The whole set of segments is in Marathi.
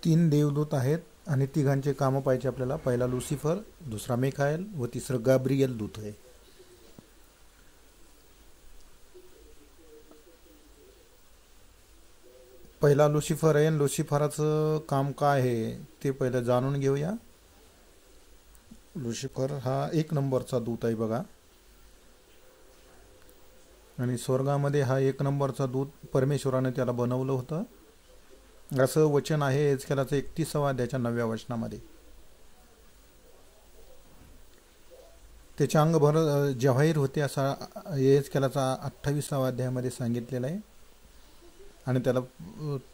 तीन देवदूत आहेत आणि तिघांचे कामं पाहिजे आपल्याला. पहिला लुसिफर, दुसरा मिखाएल व तिसरं गाब्रिएल दूत आहे. पहिला लुसिफर आहे. लुसिफराचं काम काय आहे ते पहिलं जाणून घेऊया. लुसिफर हा 1 नंबरचा दूत आहे बघा. आणि स्वर्गामध्ये हा 1 नंबरचा दूत परमेश्वराने त्याला बनवलं होतं असं वचन आहे एजकेलाचं 31व्या अध्यायाच्या 9व्या वचनामध्ये. त्याचे अंग भर जवाहीर होते असा एजकेलाचा 28व्या अध्यायामध्ये सांगितलेलं आहे. आणि त्याला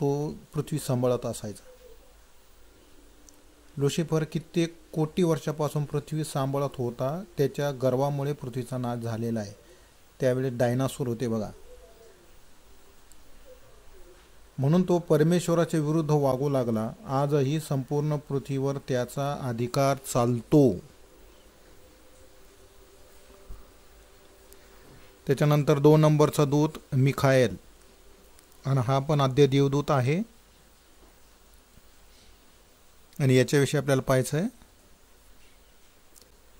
तो पृथ्वी सांभाळत असायचा. लुसिफर कित्येक कोटी वर्षापासून पृथ्वी सांभाळत होता. त्याच्या गर्वामुळे पृथ्वीचा नाश झालेला आहे. त्यावेळी डायनासोर होते बघा. म्हणून तो परमेश्वराच्या विरुद्ध वागू लागला. आजही संपूर्ण पृथ्वीवर त्याचा अधिकार चालतो. त्याच्यानंतर 2 नंबरचा दूत मिखाएल, आणि हा पण आद्य देवदूत आहे. आणि याच्याविषयी आपल्याला पाहायचं आहे.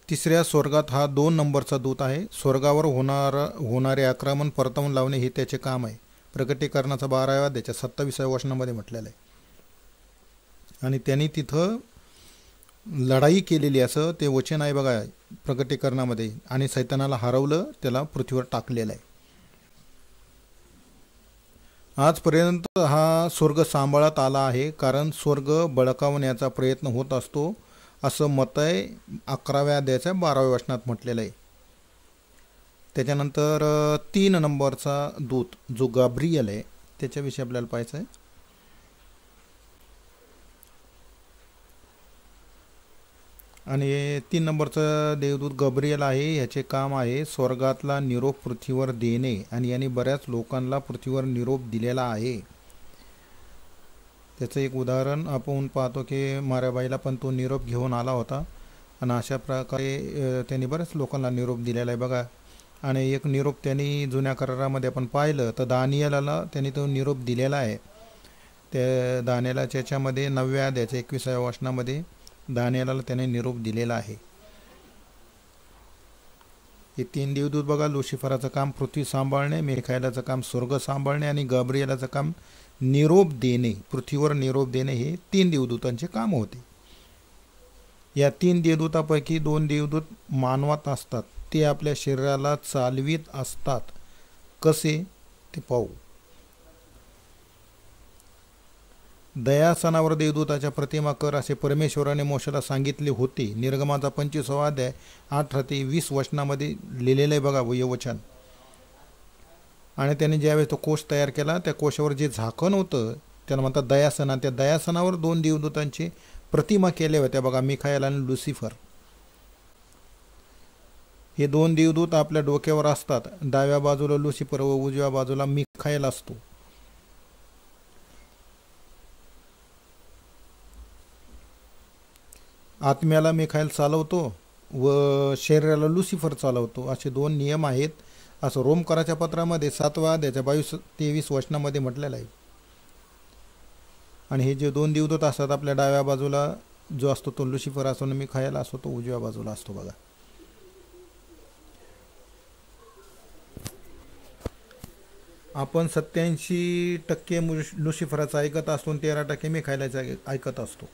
तिसऱ्या स्वर्गात हा 2 नंबरचा दूत आहे. स्वर्गावर होणारे आक्रमण परतवून लावणे हे त्याचे काम आहे. प्रकटीकरणाचा 12व्या अध्यायाच्या 27व्या वचनामध्ये म्हटलेलं आहे. आणि त्यांनी तिथं लढाई केलेली असं ते वचन आहे बघा प्रकटीकरणामध्ये. आणि सैतानाला हरवलं, त्याला पृथ्वीवर टाकलेलं आहे. आजपर्यंत हा स्वर्ग सांभाळत आला आहे, कारण स्वर्ग बळकावण्याचा प्रयत्न होत असतो असं मत आहे 11व्या अध्यायाच्या 12व्या वचनात म्हटलेलं आहे. त्याच्यानंतर 3 नंबरचा दूत जो गाब्रिएल आहे त्याच्याविषयी आपल्याला पाहायचं आहे. आणि 3 नंबरचा देवदूत गाब्रिएल आहे. ह्याचे काम आहे स्वर्गातला निरोप पृथ्वीवर देणे. आणि याने बऱ्याच लोकांना पृथ्वीवर निरोप दिलेला आहे. त्याचं एक उदाहरण आपण पाहतो की माराबाईला पण तो निरोप घेऊन आला होता. आणि अशा प्रकारे त्यांनी बऱ्याच लोकांना निरोप दिलेला आहे बघा. आणि एक निरोप त्यांनी जुन्या करारामध्ये आपण पाहिलं तर दानिएलाला त्यांनी तो निरोप दिलेला आहे. त्या दानिएलाच्या याच्यामध्ये 9व्या अध्यायाच्या 21व्या वचनामध्ये दानिएलाला त्याने निरोप दिलेला आहे. हे 3 देवदूत बघा. लुसिफराचं काम पृथ्वी सांभाळणे, मिखाएलाचं काम स्वर्ग सांभाळणे आणि गाब्रिएलाचं काम निरोप देणे, पृथ्वीवर निरोप देणे हे 3 देवदूतांचे काम होते. या 3 देवदूतापैकी 2 देवदूत मानवात असतात. ते आपल्या शरीराला चालवीत असतात. कसे ते पाहू. दयासनावर देवदूताच्या प्रतिमा कर असे परमेश्वराने मोशेला सांगितले होते. निर्गमाचा 25वा अध्याय 8 ते 20 वचनामध्ये लिहिलेलं आहे बघा हे वचन. आणि त्याने ज्यावेळेस तो कोश तयार केला त्या कोशावर जे झाकण होतं त्याला म्हणतात दयासना. त्या दयासनावर 2 देवदूतांची प्रतिमा केल्या होत्या बघा, मिखाएल आणि लुसिफर. हे 2 देवदूत आपल्या डोक्यावर असतात. डाव्या बाजूला लुसिफर व उजव्या बाजूला मिखाएल असतो. आत्म्याला मिखाएल चालवतो व शरीराला लुसिफर चालवतो. असे 2 नियम आहेत असं रोमकराच्या पत्रामध्ये 7व्या अध्यायाच्या 22-23 वचनामध्ये म्हटलेलं आहे. आणि हे जे 2 देवदूत असतात आपल्या डाव्या बाजूला जो असतो तो लुसिफर असतो आणि मिखाएल असतो तो उजव्या बाजूला असतो बघा. आपण 87% लुसिफराचं ऐकत असतो आणि 13% मिखाएलाचं ऐकत असतो.